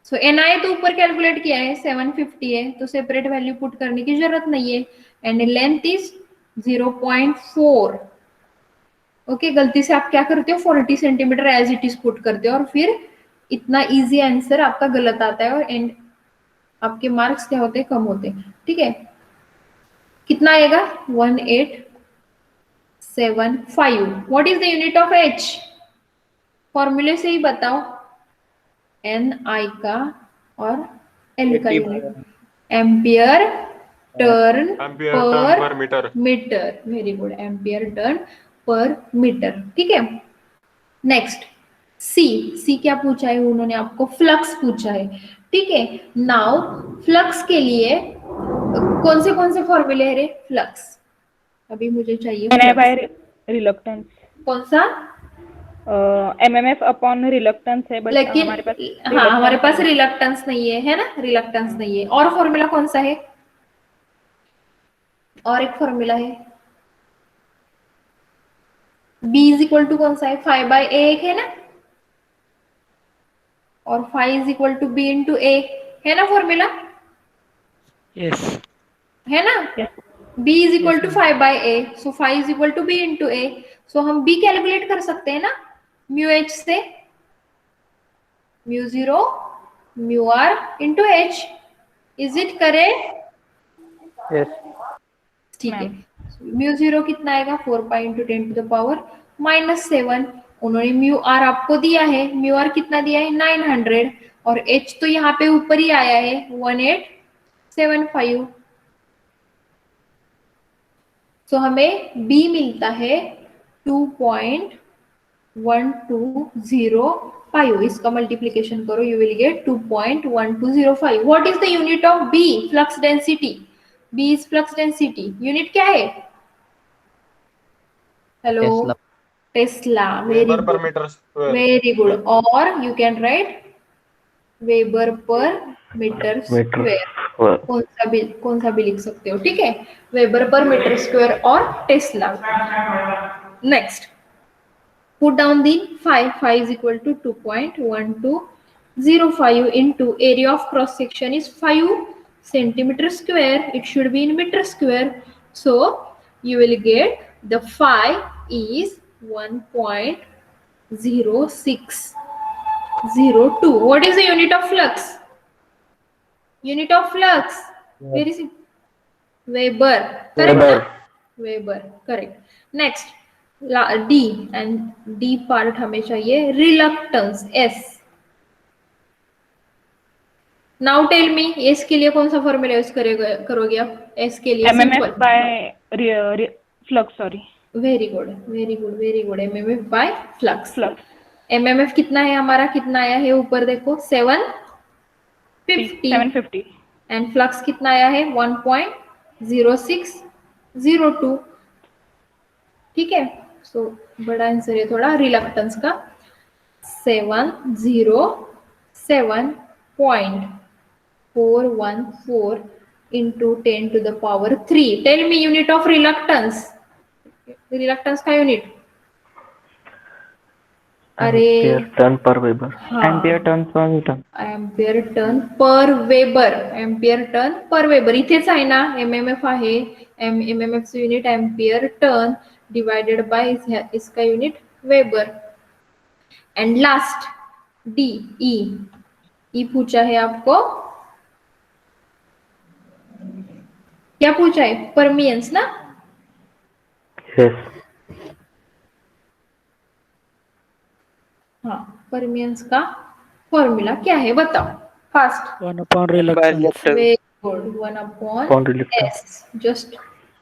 So Ni तो ऊपर calculate किया है 750 है, तो सेपरेट वैल्यू पुट करने की जरूरत नहीं है. And length is 0.4. ओके, गलती से आप क्या करते हो 40 centimetre as it is put करते हो और फिर इतना इजी आंसर आपका गलत आता है और एंड आपके मार्क्स क्या होते हैं, कम होते हैं. ठीक है, कितना आएगा 1875. What is the unit of H? फॉर्मूले से ही बताओ. एन आई का और एल का यूनिट एम्पियर टर्न पर metre. Very good, ampere turn पर मीटर. ठीक है, नेक्स्ट सी क्या पूछा है उन्होंने आपको? फ्लक्स पूछा है. ठीक है, नाउ फ्लक्स के लिए कौन से फॉर्मूले है रे? फ्लक्स अभी मुझे चाहिए. Ni by reluctance. कौन सा? MMF upon reluctance है, but लेकिन हमारे पास हाँ, हमारे पास रिलक्टेंस नहीं है ना, रिलक्टेंस नहीं है. और फॉर्मूला कौन सा है? और एक फॉर्मूला है B इज इक्वल टू कौन सा है? 5/A एक है ना, और 5 is equal to B into A है ना फॉर्मूला, Yes. है ना? B इज इक्वल टू 5/A. So 5 is equal to B into A. So हम B कैलकुलेट कर सकते हैं ना म्यू H से. Mu 0 mu R into H. Is it correct? Yes. ठीक है. म्यू 0 कितना आएगा? 4 pi into 10 to the power -7. उन्होंने म्यू आर आपको दिया है. म्यू आर कितना दिया है? 900. और एच तो यहाँ पे ऊपर ही आया है 1875. सो हमें बी मिलता है 2.1205. इसका मल्टीप्लीकेशन करो, you will get 2.1205. What is the unit of B? Flux density. B is flux density. Unit क्या है? Hello, Tesla. Tesla. Very weber per good, meter square. Very good. और you can write weber per meter square. कौन सा भी लिख सकते हो. ठीक है, वेबर पर मीटर स्क्वायर और Tesla. Next, put down the 5 is equal to 2.1205 into area of cross section is 5 centimeter square. It should be in meter square. So you will get the phi is 1.0602. What is the unit of flux? Unit of flux. Very simple. Weber. Correct? Weber. Weber. Correct. Next, D, and D part हमें चाहिए reluctance. S. Now tell me, S के लिए कौन सा formula use करोगे आप? S के लिए MMF simple. by flux. Sorry. Very good, very good, very good. MMF by flux. Flux. MMF कितना है हमारा? कितना आया है ऊपर देखो 750. एंड फ्लक्स कितना आया है 1.0602. ठीक है, सो बड़ा आंसर है थोड़ा रिलक्टेंस का 707.414 into 10 to the power 3. Tell me unit of reluctance. Reluctance का यूनिट? अरे Ampere turn per Weber. हाँ, Ampere turns per meter. Ampere turn पर वेबर. एम्पियर टर्न पर वेबर. इथेच आहे ना एमएमएफ आहे, MMF unit ampere turn divided by इसका unit weber. And last D E पूछा है आपको, क्या पूछा है? परमियंस ना? Yes. हाँ, परमियंस का फॉर्मूला क्या है बताओ fast. 1 upon reluctance. Very good, 1 upon Upon reluctance. Yes, just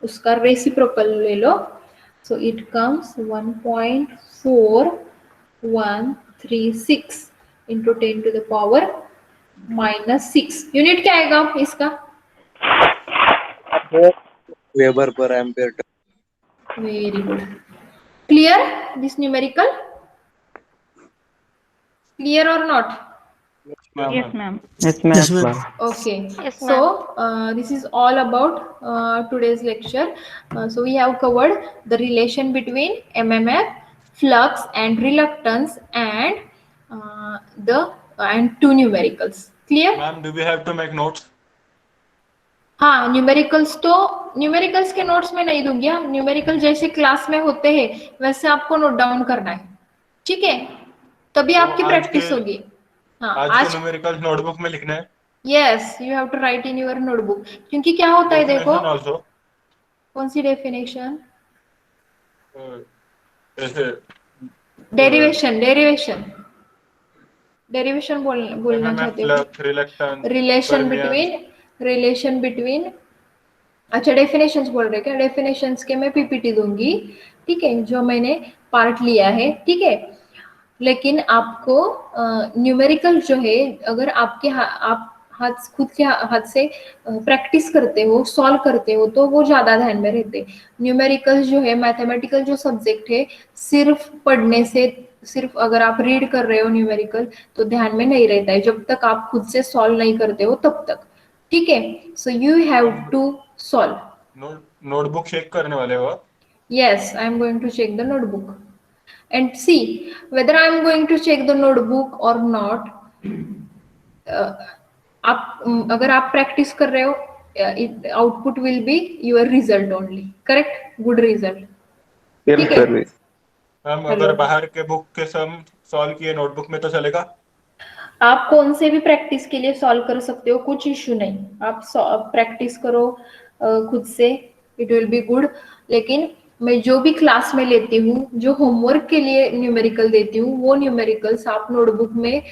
उसका रेसिप्रोकल ले लो। So it comes 1.4136 into 10 to the power -6। Unit क्या आएगा इसका? Weber per ampere turn. Very good, clear this numerical? Clear और not? Yes, ma'am. Yes, ma'am. Yes, ma'am. Okay, so this is all about today's lecture. So we have covered the relation between MMF, flux and reluctance, and two numericals. Clear? Ma'am, do we have to make notes? हाँ, numericals के notes में नहीं दूंगी। हम numerical जैसे class में होते हैं वैसे आपको नोट डाउन करना है, ठीक है? तभी आपकी आज प्रैक्टिस के- होगी। हाँ, आज आज के न्यूमेरिकल्स नोटबुक में लिखना है। Yes, you have to write in your notebook. क्योंकि क्या होता है देखो, Definition also. कौन सी डेफिनेशन? ऐसे डेरिवेशन बोलना चाहते हो? रिलक्टेंस, रिलेशन बिटवीन अच्छा, डेफिनेशंस बोल रहे क्या? डेफिनेशंस के मैं पीपीटी दूंगी, ठीक है, जो मैंने पार्ट लिया है, ठीक है। लेकिन आपको न्यूमेरिकल जो है, अगर आपके आप खुद के हाथ से प्रैक्टिस करते हो, सॉल्व करते हो, तो वो ज्यादा ध्यान में रहते। न्यूमेरिकल जो है, मैथमेटिकल जो सब्जेक्ट है, सिर्फ पढ़ने से, सिर्फ अगर आप रीड कर रहे हो न्यूमेरिकल तो ध्यान में नहीं रहता है, जब तक आप खुद से सॉल्व नहीं करते हो तब तक, ठीक है। So you have to solve. Notebook check करने वाले हो? Yes, I am going to check the notebook and see whether I am going to check the notebook or not. अगर आप प्रैक्टिस कर रहे हो, output will be your result only, correct? Good result, ठीक है। हम अगर बाहर के बुक के सम सॉल्व किए नोटबुक में तो चलेगा? आप कौन से भी प्रैक्टिस के लिए सॉल्व कर सकते हो, कुछ इश्यू नहीं। आप प्रैक्टिस करो खुद से, इट विल बी गुड। लेकिन मैं जो भी क्लास में लेती हूँ, जो होमवर्क के लिए न्यूमेरिकल देती हूँ, वो न्यूमेरिकल्स आप नोटबुक में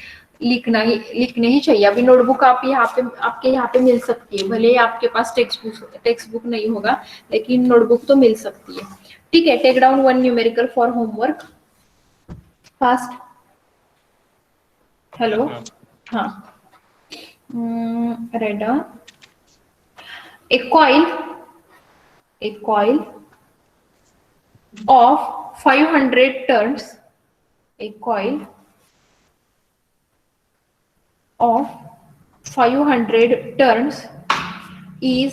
लिखने ही चाहिए। अभी नोटबुक आपके यहाँ पे मिल सकती है, भले ही आपके पास टेक्स्ट बुक नहीं होगा, लेकिन नोटबुक तो मिल सकती है, ठीक है। Take down 1 numerical for homework fast. Hello, हाँ, write down. A coil of 500 turns, a coil of 500 turns is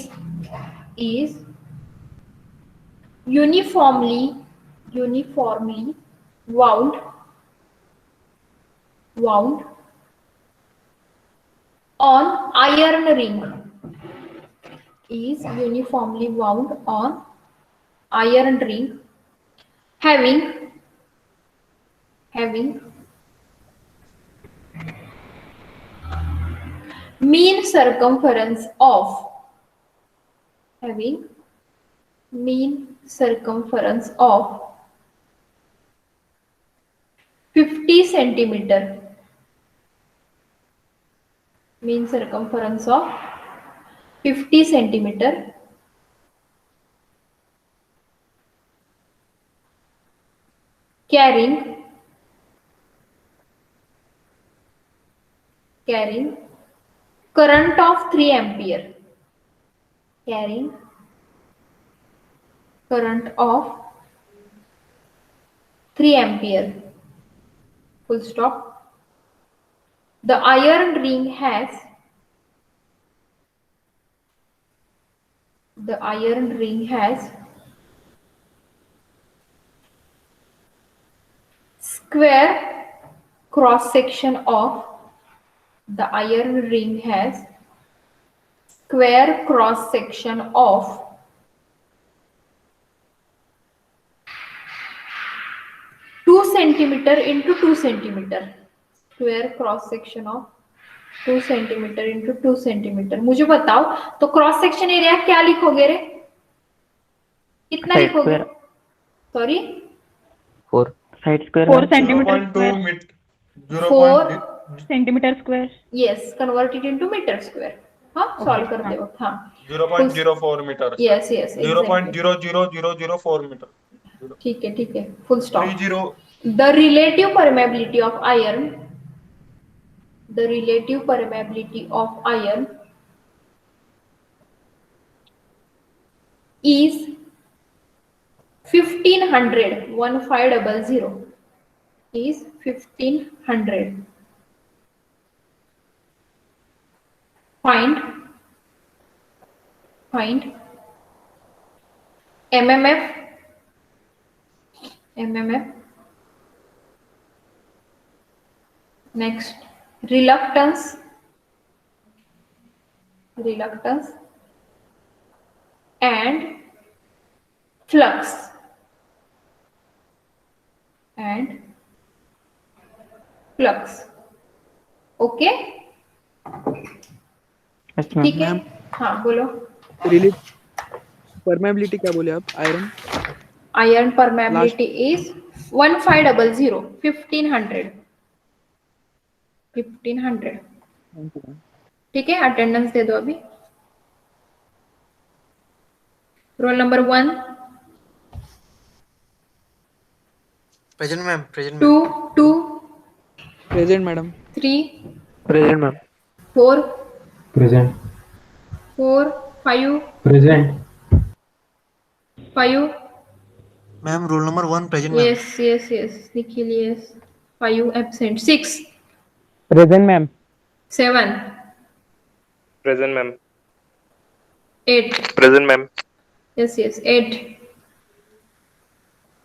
uniformly wound on iron ring, is uniformly wound on iron ring having mean circumference of 50 centimeter, mean circumference of 50 centimeter, carrying current of 3 ampere, carrying current of 3 ampere, full stop. The iron ring has square cross section of 50 centimeter into 2 centimeter. Square cross section of 2 centimeter into 2 centimeter. मुझे बताओ तो cross section area क्या लिखोगे रे? कितना Side लिखोगे? square. Sorry 4. Side square. 4 ma'am. centimeter 0.2 square. mit 0. 4 Centimeter square. yes convert it into meter square. हाँ solve करते वक्त हाँ 0.04 metre. yes yes exactly. 0.00004 metre. ठीक है full stop. 30. The relative permeability of iron. The relative permeability of iron is 1500. 1500 is 1500. Find MMF. Next, reluctance and flux okay Yes, ma'am. ठीक है हाँ बोलो रिलीफ परमेबिलिटी क्या बोले आप आयरन आयरन परमेबिलिटी इज 1500 1500 ठीक है अटेंडेंस दे दो अभी roll number 1 Present, ma'am. Present, 2 ma'am. 2 present madam 3 Present, ma'am. 4 Present. 4 5 Present. 5 Ma'am, roll number 1, present, ma'am. yes Nikhil yes 5 absent 6 Present, ma'am. 7 present ma'am 8 present ma'am yes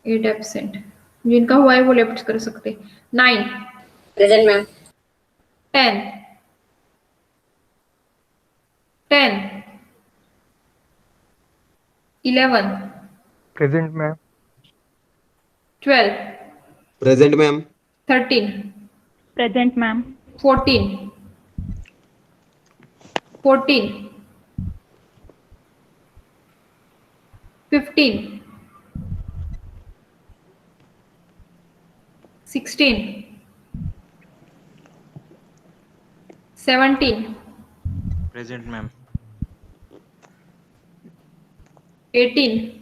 8 absent जिनका हुआ है वो left कर सकते 9 present ma'am 10 11 Present, ma'am. 12 present ma'am 13 Present, ma'am. 14 15 16 17 present ma'am 18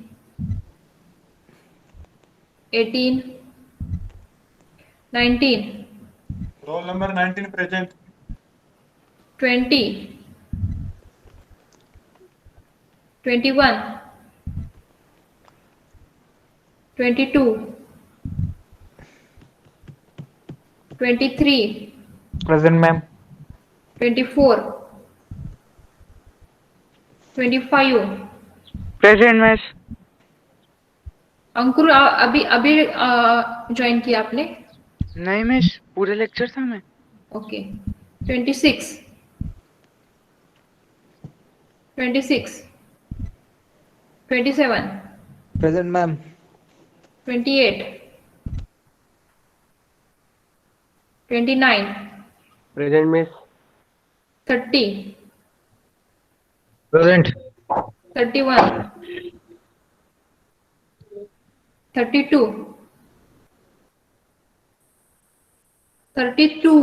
19 roll number 19 present 20 21 22 23 Present, ma'am. 24 25 present ma'am Ankur अभी join किया आपने नहीं मिस पूरे लेक्चर था मैं okay 26 27 present ma'am 28 29 Present, miss. 30 Present. 31 32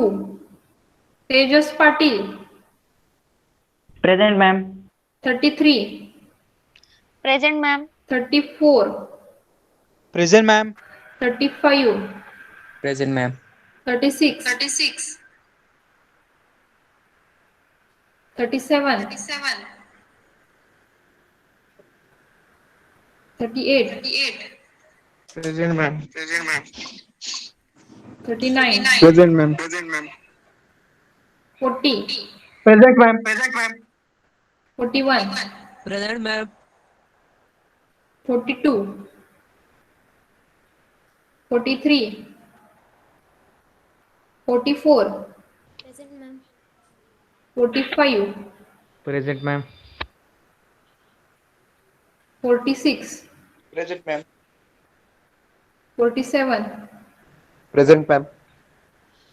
Tejas Patil Present, ma'am. 33 present ma'am 34 present ma'am 35 present ma'am 36 37 38 present ma'am 39 present ma'am 40 Present, ma'am. 41 present ma'am 42 43 44 present ma'am 45 Present, ma'am. 46 present ma'am 47 Present, ma'am.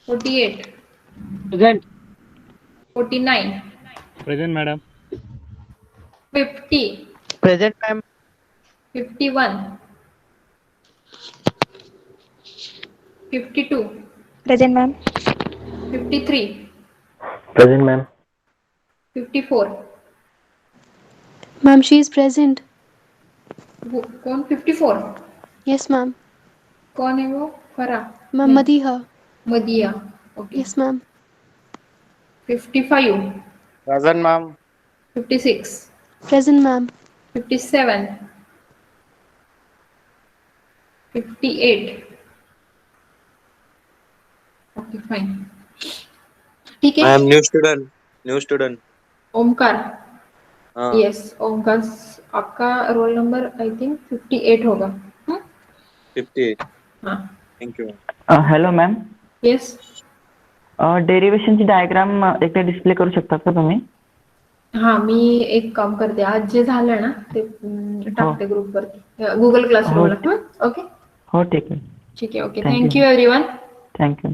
48, Present. 49, Present, madam. 50, Present, ma'am. 51, 52, Present, ma'am. 53, Present, ma'am. 54. Ma'am, she is present. कौन 54? Yes, ma'am. कौन है वो? फरा? Ma'am, नहीं, Madiha. मदिया. Okay. Yes, ma'am. 55, Present, ma'am. 56, Present, ma'am. 57, 58. Okay fine. ठीक है. new student. New student. Omkar. हाँ. Yes, Omkar. आपका रोल नंबर आई थिंक 58 होगा. 58. हाँ. Thank you. Hello ma'am. Yes. डेरिवेशनची डायग्राम एकदा डिस्प्ले करू शकता का तुम्ही? हाँ, मी एक काम करते, आज जे झालं ना ते टाकते ग्रुपवरती, गुगल क्लासरूमला. ओके. हो ठीक आहे. ठीक आहे. Okay. Thank you. Thank you everyone. Thank you.